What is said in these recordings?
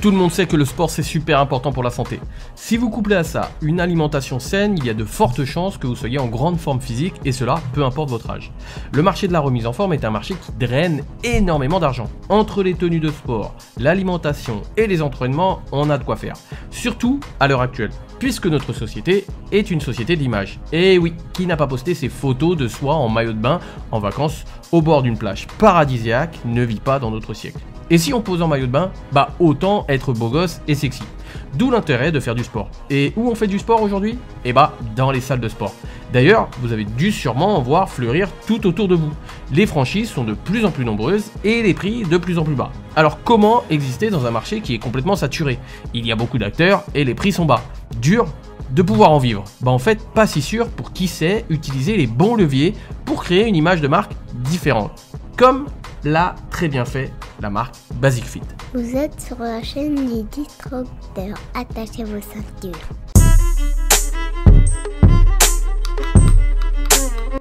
Tout le monde sait que le sport c'est super important pour la santé. Si vous couplez à ça une alimentation saine, il y a de fortes chances que vous soyez en grande forme physique et cela peu importe votre âge. Le marché de la remise en forme est un marché qui draine énormément d'argent. Entre les tenues de sport, l'alimentation et les entraînements, on a de quoi faire. Surtout à l'heure actuelle, puisque notre société est une société d'image. Et oui, qui n'a pas posté ses photos de soi en maillot de bain en vacances au bord d'une plage paradisiaque ne vit pas dans notre siècle. Et si on pose en maillot de bain, bah autant être beau gosse et sexy. D'où l'intérêt de faire du sport. Et où on fait du sport aujourd'hui? Eh bah dans les salles de sport. D'ailleurs, vous avez dû sûrement en voir fleurir tout autour de vous. Les franchises sont de plus en plus nombreuses et les prix de plus en plus bas. Alors comment exister dans un marché qui est complètement saturé? Il y a beaucoup d'acteurs et les prix sont bas. Dur de pouvoir en vivre. Bah en fait, pas si sûr pour qui sait utiliser les bons leviers pour créer une image de marque différente. Comme l'a très bien fait la marque Basic Fit. Vous êtes sur la chaîne du Disrupteur. Attachez vos ceintures.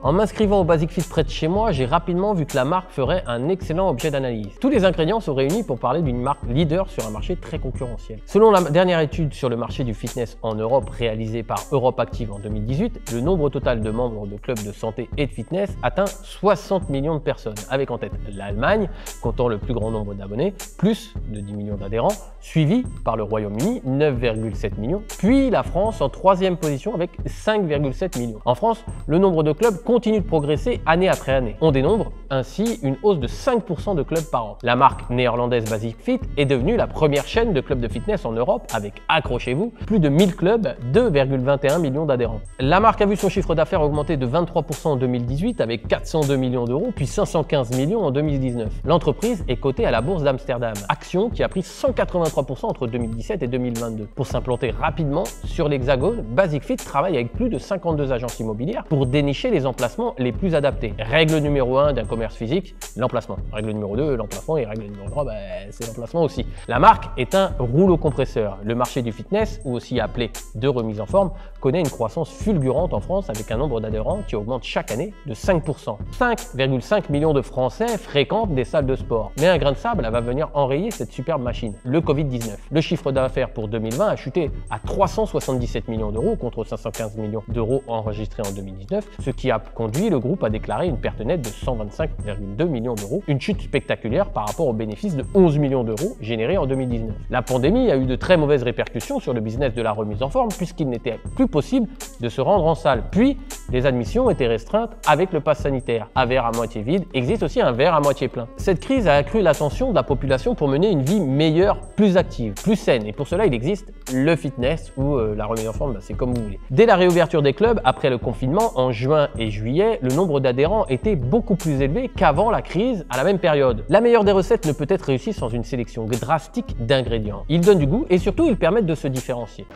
En m'inscrivant au Basic Fit près de chez moi, j'ai rapidement vu que la marque ferait un excellent objet d'analyse. Tous les ingrédients sont réunis pour parler d'une marque leader sur un marché très concurrentiel. Selon la dernière étude sur le marché du fitness en Europe réalisée par Europe Active en 2018, le nombre total de membres de clubs de santé et de fitness atteint 60 millions de personnes, avec en tête l'Allemagne, comptant le plus grand nombre d'abonnés, plus de 10 millions d'adhérents, suivi par le Royaume-Uni, 9,7 millions, puis la France en troisième position avec 5,7 millions. En France, le nombre de clubs continue de progresser année après année. On dénombre ainsi une hausse de 5% de clubs par an. La marque néerlandaise Basic Fit est devenue la première chaîne de clubs de fitness en Europe avec, accrochez-vous, plus de 1000 clubs, 2,21 millions d'adhérents. La marque a vu son chiffre d'affaires augmenter de 23% en 2018 avec 402 millions d'euros puis 515 millions en 2019. L'entreprise est cotée à la bourse d'Amsterdam, action qui a pris 183% entre 2017 et 2022. Pour s'implanter rapidement sur l'Hexagone, Basic Fit travaille avec plus de 52 agences immobilières pour dénicher les emplacements les plus adaptés. Règle numéro 1 d'un commerce physique, l'emplacement. Règle numéro 2, l'emplacement. Et règle numéro 3, c'est l'emplacement aussi. La marque est un rouleau compresseur. Le marché du fitness, ou aussi appelé de remise en forme, connaît une croissance fulgurante en France avec un nombre d'adhérents qui augmente chaque année de 5%. 5,5 millions de Français fréquentent des salles de sport. Mais un grain de sable va venir enrayer cette superbe machine, le Covid-19. Le chiffre d'affaires pour 2020 a chuté à 377 millions d'euros contre 515 millions d'euros enregistrés en 2019, ce qui a conduit le groupe à déclarer une perte nette de 125,2 millions d'euros, une chute spectaculaire par rapport aux bénéfices de 11 millions d'euros générés en 2019. La pandémie a eu de très mauvaises répercussions sur le business de la remise en forme puisqu'il n'était plus possible de se rendre en salle. Puis, les admissions étaient restreintes avec le pass sanitaire. Un verre à moitié vide existe aussi un verre à moitié plein. Cette crise a accru l'attention de la population pour mener une vie meilleure, plus active, plus saine. Et pour cela, il existe le fitness ou la remise en forme, c'est comme vous voulez. Dès la réouverture des clubs, après le confinement, en juin et juillet, le nombre d'adhérents était beaucoup plus élevé qu'avant la crise à la même période. La meilleure des recettes ne peut être réussie sans une sélection drastique d'ingrédients. Ils donnent du goût et surtout ils permettent de se différencier.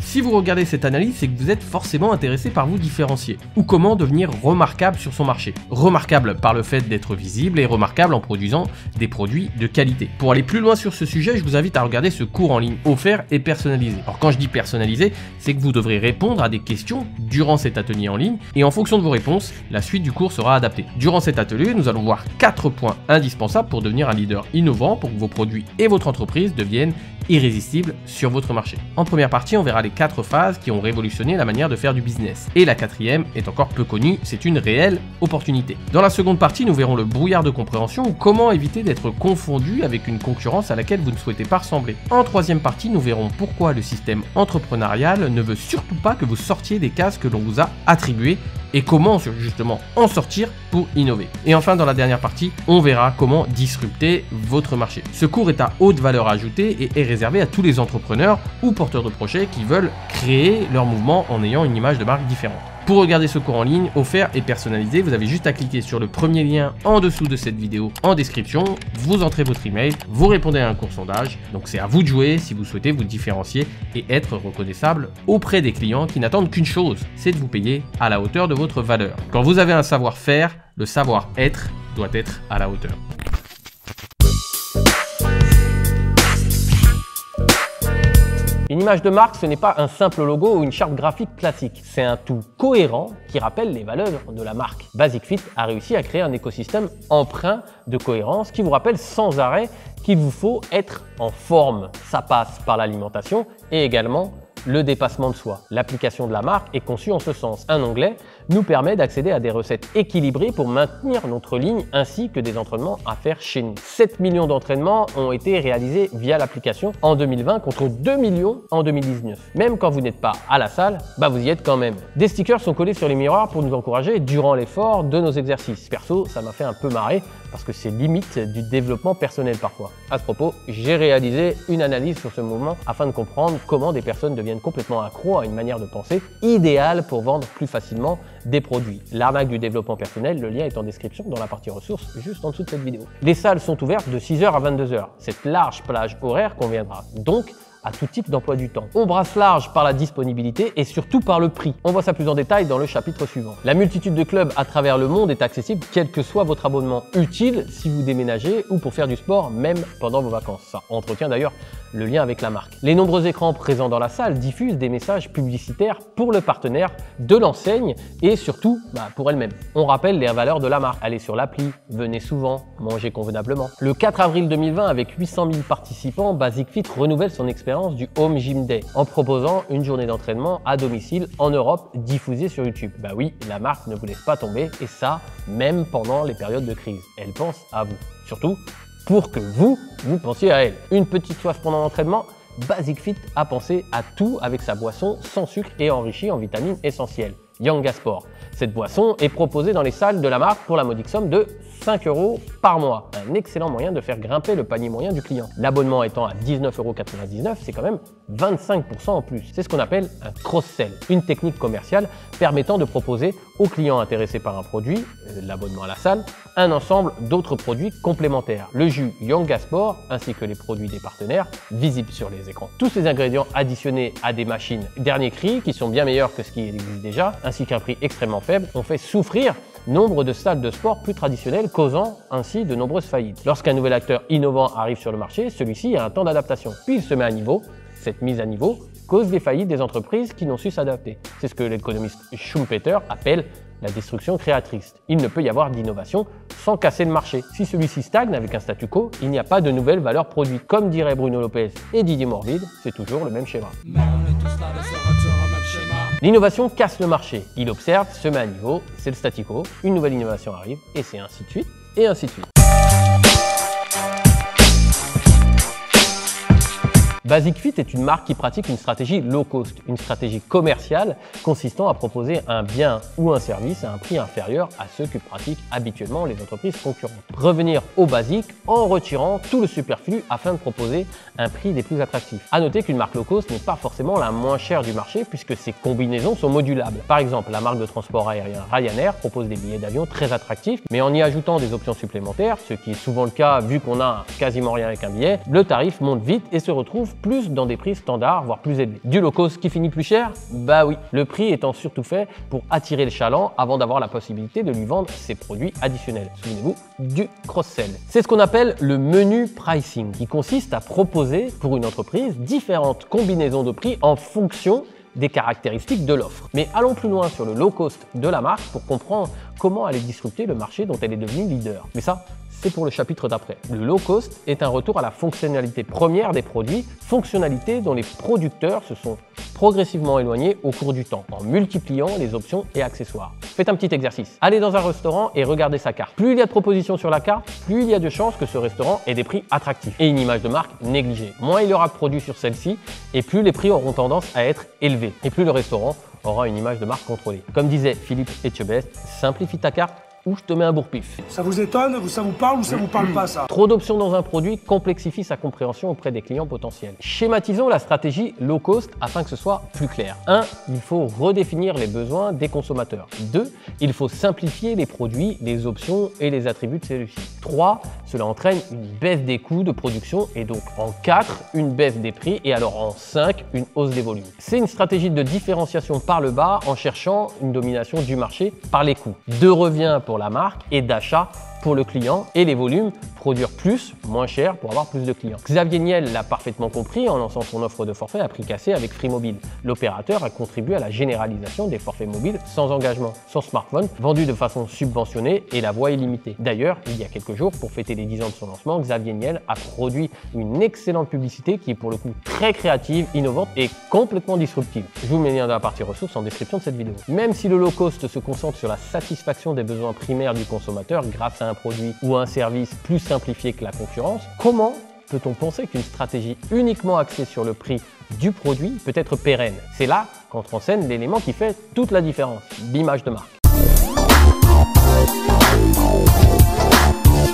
Si vous regardez cette analyse, c'est que vous êtes forcément intéressé par vous différencier, ou comment devenir remarquable sur son marché. Remarquable par le fait d'être visible et remarquable en produisant des produits de qualité. Pour aller plus loin sur ce sujet, je vous invite à regarder ce cours en ligne offert et personnalisé. Alors quand je dis personnalisé, c'est que vous devrez répondre à des questions durant cet atelier en ligne, et en fonction de vos réponses, la suite du cours sera adaptée. Durant cet atelier, nous allons voir 4 points indispensables pour devenir un leader innovant pour que vos produits et votre entreprise deviennent irrésistibles sur votre marché. En première partie, on verra les 4 phases qui ont révolutionné la manière de faire du business. Et la 4e est encore peu connue, c'est une réelle opportunité. Dans la seconde partie, nous verrons le brouillard de compréhension ou comment éviter d'être confondu avec une concurrence à laquelle vous ne souhaitez pas ressembler. En troisième partie, nous verrons pourquoi le système entrepreneurial ne veut surtout pas que vous sortiez des cases que l'on vous a attribuées et comment justement en sortir pour innover. Et enfin, dans la dernière partie, on verra comment disrupter votre marché. Ce cours est à haute valeur ajoutée et est réservé à tous les entrepreneurs ou porteurs de projets qui veulent créer leur mouvement en ayant une image de marque différente. Pour regarder ce cours en ligne, offert et personnalisé, vous avez juste à cliquer sur le premier lien en dessous de cette vidéo en description, vous entrez votre email, vous répondez à un court sondage, donc c'est à vous de jouer si vous souhaitez vous différencier et être reconnaissable auprès des clients qui n'attendent qu'une chose, c'est de vous payer à la hauteur de votre valeur. Quand vous avez un savoir-faire, le savoir-être doit être à la hauteur. Une Une image de marque, ce n'est pas un simple logo ou une charte graphique classique. C'est un tout cohérent qui rappelle les valeurs de la marque. Basic-Fit a réussi à créer un écosystème empreint de cohérence qui vous rappelle sans arrêt qu'il vous faut être en forme. Ça passe par l'alimentation et également le dépassement de soi. L'application de la marque est conçue en ce sens. Un onglet nous permet d'accéder à des recettes équilibrées pour maintenir notre ligne ainsi que des entraînements à faire chez nous. 7 millions d'entraînements ont été réalisés via l'application en 2020 contre 2 millions en 2019. Même quand vous n'êtes pas à la salle, vous y êtes quand même. Des stickers sont collés sur les miroirs pour nous encourager durant l'effort de nos exercices. Perso, ça m'a fait un peu marrer parce que c'est limite du développement personnel parfois. À ce propos, j'ai réalisé une analyse sur ce mouvement afin de comprendre comment des personnes deviennent complètement accros à une manière de penser idéale pour vendre plus facilement des produits. L'arnaque du développement personnel, le lien est en description dans la partie ressources juste en dessous de cette vidéo. Les salles sont ouvertes de 6h à 22h. Cette large plage horaire conviendra donc à tout type d'emploi du temps. On brasse large par la disponibilité et surtout par le prix. On voit ça plus en détail dans le chapitre suivant. La multitude de clubs à travers le monde est accessible quel que soit votre abonnement, utile si vous déménagez ou pour faire du sport même pendant vos vacances. Ça entretient d'ailleurs le lien avec la marque. Les nombreux écrans présents dans la salle diffusent des messages publicitaires pour le partenaire de l'enseigne et surtout pour elle-même. On rappelle les valeurs de la marque. Allez sur l'appli, venez souvent, mangez convenablement. Le 4 avril 2020, avec 800 000 participants, Basic-Fit renouvelle son expérience du Home Gym Day en proposant une journée d'entraînement à domicile en Europe diffusée sur YouTube. Oui, la marque ne vous laisse pas tomber et ça, même pendant les périodes de crise. Elle pense à vous. Surtout, pour que vous pensiez à elle. Une petite soif pendant l'entraînement, Basic-Fit a pensé à tout avec sa boisson sans sucre et enrichie en vitamines essentielles, Yangasport. Cette boisson est proposée dans les salles de la marque pour la modique somme de 5 € par mois. Un excellent moyen de faire grimper le panier moyen du client. L'abonnement étant à 19,99 €, c'est quand même 25% en plus. C'est ce qu'on appelle un cross-sell, une technique commerciale permettant de proposer aux clients intéressés par un produit, l'abonnement à la salle, un ensemble d'autres produits complémentaires. Le jus Yangasport ainsi que les produits des partenaires visibles sur les écrans. Tous ces ingrédients additionnés à des machines dernier cri qui sont bien meilleurs que ce qui existe déjà, ainsi qu'un prix extrêmement faible, ont fait souffrir nombre de salles de sport plus traditionnelles, causant ainsi de nombreuses faillites. Lorsqu'un nouvel acteur innovant arrive sur le marché, celui-ci a un temps d'adaptation, puis il se met à niveau. Cette mise à niveau cause des faillites des entreprises qui n'ont su s'adapter. C'est ce que l'économiste Schumpeter appelle la destruction créatrice. Il ne peut y avoir d'innovation sans casser le marché. Si celui-ci stagne avec un statu quo, il n'y a pas de nouvelles valeurs produites. Comme dirait Bruno Lopez et Didier Morvide, c'est toujours le même schéma. L'innovation casse le marché. Il observe, se met à niveau, c'est le statu quo, une nouvelle innovation arrive, et c'est ainsi de suite, et ainsi de suite. Basic-Fit est une marque qui pratique une stratégie low cost, une stratégie commerciale consistant à proposer un bien ou un service à un prix inférieur à ceux que pratiquent habituellement les entreprises concurrentes. Revenir au basique en retirant tout le superflu afin de proposer un prix des plus attractifs. À noter qu'une marque low cost n'est pas forcément la moins chère du marché puisque ses combinaisons sont modulables. Par exemple, la marque de transport aérien Ryanair propose des billets d'avion très attractifs, mais en y ajoutant des options supplémentaires, ce qui est souvent le cas vu qu'on a quasiment rien avec un billet, le tarif monte vite et se retrouve plus dans des prix standards, voire plus élevés. Du low cost qui finit plus cher? Oui, le prix étant surtout fait pour attirer le chaland avant d'avoir la possibilité de lui vendre ses produits additionnels. Souvenez-vous du cross-sell. C'est ce qu'on appelle le menu pricing, qui consiste à proposer pour une entreprise différentes combinaisons de prix en fonction des caractéristiques de l'offre. Mais allons plus loin sur le low cost de la marque pour comprendre comment elle est disrupter le marché dont elle est devenue leader. Mais ça, c'est pour le chapitre d'après. Le low cost est un retour à la fonctionnalité première des produits, fonctionnalité dont les producteurs se sont progressivement éloignés au cours du temps, en multipliant les options et accessoires. Faites un petit exercice. Allez dans un restaurant et regardez sa carte. Plus il y a de propositions sur la carte, plus il y a de chances que ce restaurant ait des prix attractifs et une image de marque négligée. Moins il y aura de produits sur celle-ci et plus les prix auront tendance à être élevés. Et plus le restaurant aura une image de marque contrôlée. Comme disait Philippe Etchebest, simplifie ta carte ou je te mets un bourre-pif. Ça vous étonne? Ça vous parle ou ça vous parle pas ça? Trop d'options dans un produit complexifie sa compréhension auprès des clients potentiels. Schématisons la stratégie low cost afin que ce soit plus clair. 1. Il faut redéfinir les besoins des consommateurs. 2. Il faut simplifier les produits, les options et les attributs de celui-ci. 3. Cela entraîne une baisse des coûts de production et donc en 4, une baisse des prix et alors en 5, une hausse des volumes. C'est une stratégie de différenciation par le bas en cherchant une domination du marché par les coûts. De revient pour la marque et d'achat pour le client et les volumes, produire plus, moins cher pour avoir plus de clients. Xavier Niel l'a parfaitement compris en lançant son offre de forfait à prix cassé avec Free Mobile. L'opérateur a contribué à la généralisation des forfaits mobiles sans engagement. Son smartphone vendu de façon subventionnée et la voix illimitée. D'ailleurs, il y a quelques jours, pour fêter les 10 ans de son lancement, Xavier Niel a produit une excellente publicité qui est pour le coup très créative, innovante et complètement disruptive. Je vous mets le lien dans la partie ressources en description de cette vidéo. Même si le low cost se concentre sur la satisfaction des besoins primaires du consommateur grâce à un produit ou un service plus simplifié que la concurrence, comment peut-on penser qu'une stratégie uniquement axée sur le prix du produit peut être pérenne? C'est là qu'entre en scène l'élément qui fait toute la différence, l'image de marque.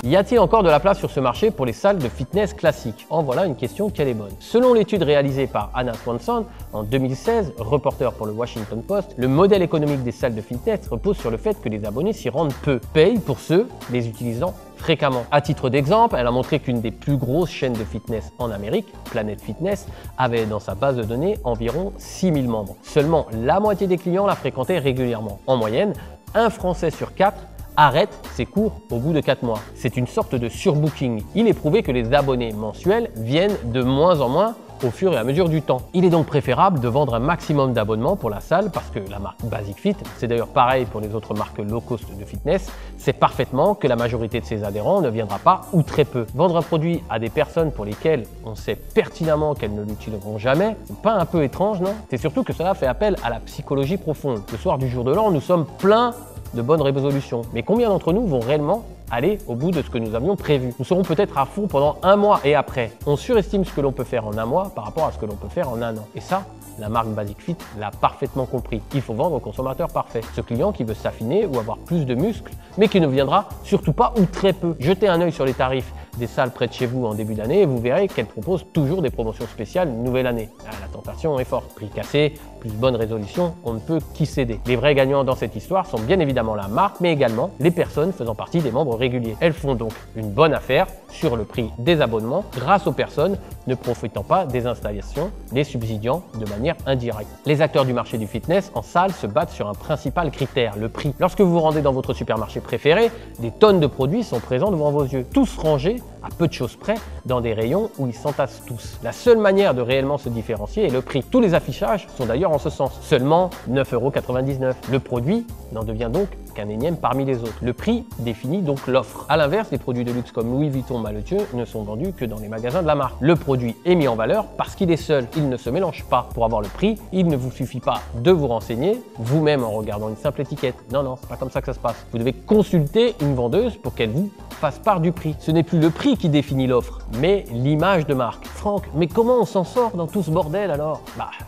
Y a-t-il encore de la place sur ce marché pour les salles de fitness classiques? En voilà une question qu'elle est bonne. Selon l'étude réalisée par Anna Swanson en 2016, reporter pour le Washington Post, le modèle économique des salles de fitness repose sur le fait que les abonnés s'y rendent peu, payent pour ceux les utilisant fréquemment. À titre d'exemple, elle a montré qu'une des plus grosses chaînes de fitness en Amérique, Planet Fitness, avait dans sa base de données environ 6000 membres. Seulement la moitié des clients la fréquentaient régulièrement. En moyenne, un Français sur 4 arrête ses cours au bout de 4 mois. C'est une sorte de surbooking. Il est prouvé que les abonnés mensuels viennent de moins en moins au fur et à mesure du temps. Il est donc préférable de vendre un maximum d'abonnements pour la salle parce que la marque Basic Fit, c'est d'ailleurs pareil pour les autres marques low cost de fitness, sait parfaitement que la majorité de ses adhérents ne viendra pas ou très peu. Vendre un produit à des personnes pour lesquelles on sait pertinemment qu'elles ne l'utiliseront jamais, c'est pas un peu étrange, non? C'est surtout que cela fait appel à la psychologie profonde. Le soir du jour de l'an, nous sommes pleins de bonnes résolutions. Mais combien d'entre nous vont réellement aller au bout de ce que nous avions prévu? Nous serons peut-être à fond pendant un mois et après. On surestime ce que l'on peut faire en un mois par rapport à ce que l'on peut faire en un an. Et ça, la marque Basic Fit l'a parfaitement compris. Il faut vendre au consommateur parfait. Ce client qui veut s'affiner ou avoir plus de muscles, mais qui ne viendra surtout pas ou très peu. Jetez un œil sur les tarifs des salles près de chez vous en début d'année et vous verrez qu'elles proposent toujours des promotions spéciales nouvelle année. La tentation est forte. Prix cassé, plus bonne résolution, on ne peut qu'y céder. Les vrais gagnants dans cette histoire sont bien évidemment la marque, mais également les personnes faisant partie des membres réguliers. Elles font donc une bonne affaire sur le prix des abonnements grâce aux personnes ne profitant pas des installations, les subsidiant de manière indirecte. Les acteurs du marché du fitness en salle se battent sur un principal critère, le prix. Lorsque vous vous rendez dans votre supermarché préféré, des tonnes de produits sont présents devant vos yeux, tous rangés à peu de choses près dans des rayons où ils s'entassent tous. La seule manière de réellement se différencier est le prix. Tous les affichages sont d'ailleurs en ce sens. Seulement 9,99 €. Le produit n'en devient donc qu'un énième parmi les autres. Le prix définit donc l'offre. A l'inverse, les produits de luxe comme Louis Vuitton, Malethieu ne sont vendus que dans les magasins de la marque. Le produit est mis en valeur parce qu'il est seul. Il ne se mélange pas. Pour avoir le prix, il ne vous suffit pas de vous renseigner vous-même en regardant une simple étiquette. Non, non, c'est pas comme ça que ça se passe. Vous devez consulter une vendeuse pour qu'elle vous fasse part du prix. Ce n'est plus le prix qui définit l'offre, mais l'image de marque. Franck, mais comment on s'en sort dans tout ce bordel alors?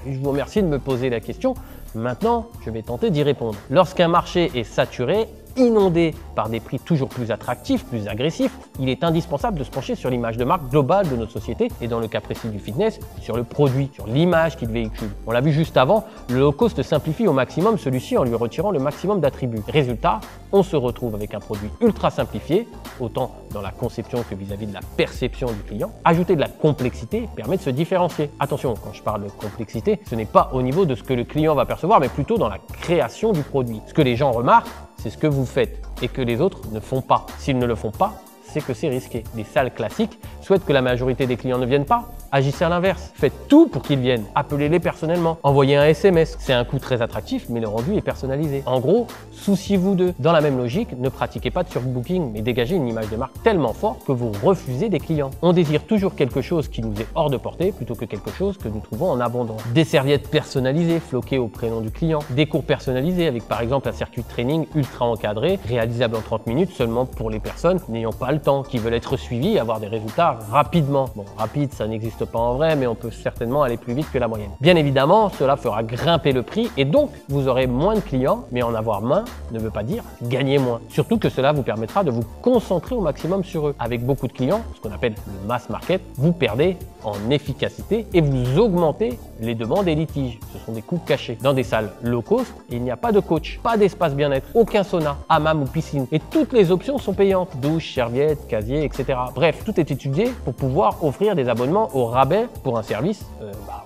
Je vous remercie de me poser la question. Maintenant, je vais tenter d'y répondre. Lorsqu'un marché est saturé, inondé par des prix toujours plus attractifs, plus agressifs, il est indispensable de se pencher sur l'image de marque globale de notre société et dans le cas précis du fitness, sur le produit, sur l'image qu'il véhicule. On l'a vu juste avant, le low cost simplifie au maximum celui-ci en lui retirant le maximum d'attributs. Résultat, on se retrouve avec un produit ultra simplifié, autant dans la conception que vis-à-vis de la perception du client. Ajouter de la complexité permet de se différencier. Attention, quand je parle de complexité, ce n'est pas au niveau de ce que le client va percevoir, mais plutôt dans la création du produit. Ce que les gens remarquent, c'est ce que vous faites et que les autres ne font pas. S'ils ne le font pas, c'est que c'est risqué. Les salles classiques souhaitent que la majorité des clients ne viennent pas. Agissez à l'inverse. Faites tout pour qu'ils viennent. Appelez-les personnellement. Envoyez un SMS. C'est un coût très attractif, mais le rendu est personnalisé. En gros, souciez-vous d'eux. Dans la même logique, ne pratiquez pas de surbooking, mais dégagez une image de marque tellement forte que vous refusez des clients. On désire toujours quelque chose qui nous est hors de portée plutôt que quelque chose que nous trouvons en abondance. Des serviettes personnalisées floquées au prénom du client. Des cours personnalisés avec par exemple un circuit de training ultra encadré, réalisable en 30 minutes seulement pour les personnes n'ayant pas le temps, qui veulent être suivies et avoir des résultats rapidement. Bon, rapide, ça n'existe pas en vrai, mais on peut certainement aller plus vite que la moyenne. Bien évidemment, cela fera grimper le prix et donc vous aurez moins de clients, mais en avoir moins ne veut pas dire gagner moins. Surtout que cela vous permettra de vous concentrer au maximum sur eux. Avec beaucoup de clients, ce qu'on appelle le mass market, vous perdez en efficacité et vous augmentez les demandes et litiges. Ce sont des coûts cachés. Dans des salles low cost, il n'y a pas de coach, pas d'espace bien-être, aucun sauna, hammam ou piscine et toutes les options sont payantes. Douche, serviettes, tablettes, casiers, etc. Bref, tout est étudié pour pouvoir offrir des abonnements au rabais pour un service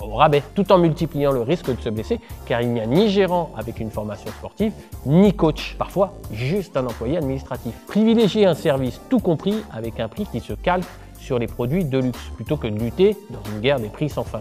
au rabais, tout en multipliant le risque de se blesser, car il n'y a ni gérant avec une formation sportive, ni coach, parfois juste un employé administratif. Privilégiez un service tout compris avec un prix qui se calque sur les produits de luxe, plutôt que de lutter dans une guerre des prix sans fin.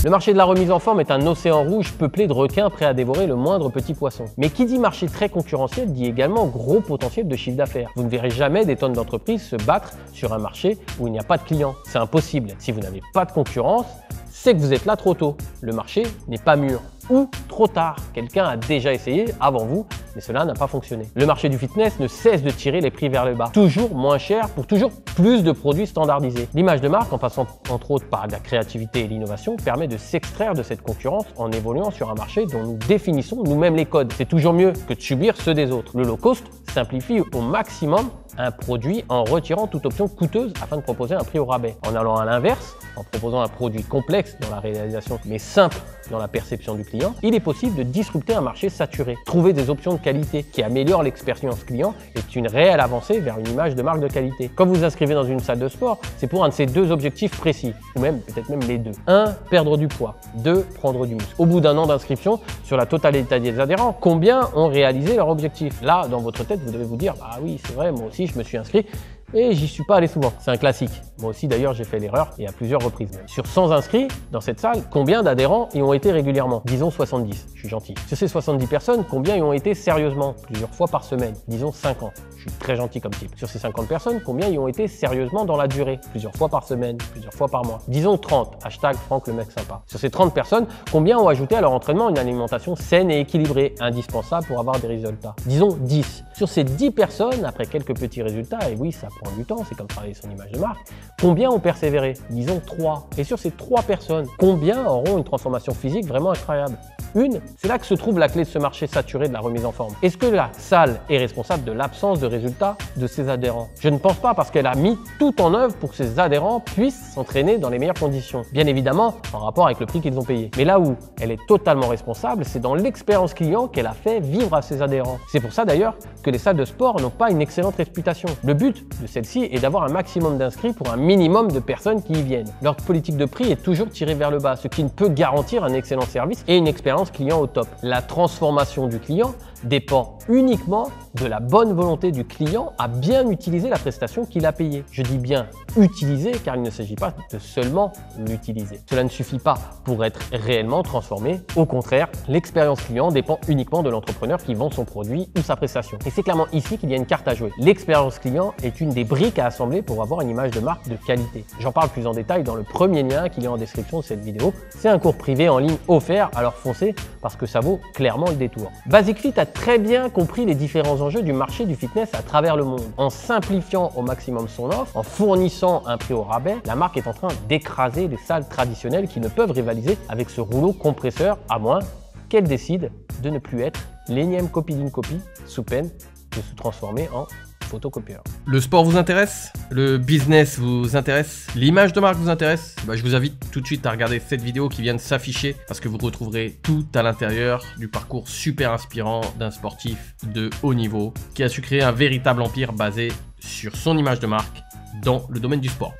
Le marché de la remise en forme est un océan rouge peuplé de requins prêts à dévorer le moindre petit poisson. Mais qui dit marché très concurrentiel dit également gros potentiel de chiffre d'affaires. Vous ne verrez jamais des tonnes d'entreprises se battre sur un marché où il n'y a pas de clients. C'est impossible. Si vous n'avez pas de concurrence, c'est que vous êtes là trop tôt. Le marché n'est pas mûr. Ou trop tard. Quelqu'un a déjà essayé avant vous, mais cela n'a pas fonctionné. Le marché du fitness ne cesse de tirer les prix vers le bas. Toujours moins cher pour toujours plus de produits standardisés. L'image de marque, en passant entre autres par la créativité et l'innovation, permet de s'extraire de cette concurrence en évoluant sur un marché dont nous définissons nous-mêmes les codes. C'est toujours mieux que de subir ceux des autres. Le low cost simplifie au maximum un produit en retirant toute option coûteuse afin de proposer un prix au rabais. En allant à l'inverse, en proposant un produit complexe dans la réalisation mais simple dans la perception du client, il est possible de disrupter un marché saturé. Trouver des options de qualité qui améliorent l'expérience client est une réelle avancée vers une image de marque de qualité. Quand vous vous inscrivez dans une salle de sport, c'est pour un de ces deux objectifs précis, ou même peut-être même les deux. 1. Perdre du poids. 2. Prendre du muscle. Au bout d'un an d'inscription, sur la totalité des adhérents, combien ont réalisé leur objectif? Là, dans votre tête, vous devez vous dire « Ah oui, c'est vrai, moi aussi je me suis inscrit ». Et j'y suis pas allé souvent. C'est un classique. Moi aussi d'ailleurs j'ai fait l'erreur et à plusieurs reprises même. Sur 100 inscrits dans cette salle, combien d'adhérents y ont été régulièrement? Disons 70, je suis gentil. Sur ces 70 personnes, combien y ont été sérieusement? Plusieurs fois par semaine, disons 50. Je suis très gentil comme type. Sur ces 50 personnes, combien y ont été sérieusement dans la durée? Plusieurs fois par semaine, plusieurs fois par mois. Disons 30, hashtag Franck le mec sympa. Sur ces 30 personnes, combien ont ajouté à leur entraînement une alimentation saine et équilibrée, indispensable pour avoir des résultats? Disons 10. Sur ces 10 personnes, après quelques petits résultats, et oui ça prend du temps, c'est comme travailler son image de marque, combien ont persévéré? Disons 3. Et sur ces 3 personnes, combien auront une transformation physique vraiment incroyable? Une, c'est là que se trouve la clé de ce marché saturé de la remise en forme. Est-ce que la salle est responsable de l'absence de résultats de ses adhérents? Je ne pense pas, parce qu'elle a mis tout en œuvre pour que ses adhérents puissent s'entraîner dans les meilleures conditions. Bien évidemment, en rapport avec le prix qu'ils ont payé. Mais là où elle est totalement responsable, c'est dans l'expérience client qu'elle a fait vivre à ses adhérents. C'est pour ça d'ailleurs que les salles de sport n'ont pas une excellente réputation. Le but de celle-ci est d'avoir un maximum d'inscrits pour un minimum de personnes qui y viennent. Leur politique de prix est toujours tirée vers le bas, ce qui ne peut garantir un excellent service et une expérience client au top. La transformation du client dépend uniquement de la bonne volonté du client à bien utiliser la prestation qu'il a payée. Je dis bien utiliser car il ne s'agit pas de seulement l'utiliser. Cela ne suffit pas pour être réellement transformé. Au contraire, l'expérience client dépend uniquement de l'entrepreneur qui vend son produit ou sa prestation. Et c'est clairement ici qu'il y a une carte à jouer. L'expérience client est une des briques à assembler pour avoir une image de marque de qualité. J'en parle plus en détail dans le premier lien qu'il y a en description de cette vidéo. C'est un cours privé en ligne offert, alors foncez parce que ça vaut clairement le détour. Basic Fit a très bien compris les différents enjeux du marché du fitness à travers le monde. En simplifiant au maximum son offre, en fournissant un prix au rabais, la marque est en train d'écraser les salles traditionnelles qui ne peuvent rivaliser avec ce rouleau compresseur, à moins qu'elle décide de ne plus être l'énième copie d'une copie, sous peine de se transformer en photocopieur. Le sport vous intéresse? Le business vous intéresse? L'image de marque vous intéresse? Je vous invite tout de suite à regarder cette vidéo qui vient de s'afficher parce que vous retrouverez tout à l'intérieur du parcours super inspirant d'un sportif de haut niveau qui a su créer un véritable empire basé sur son image de marque dans le domaine du sport.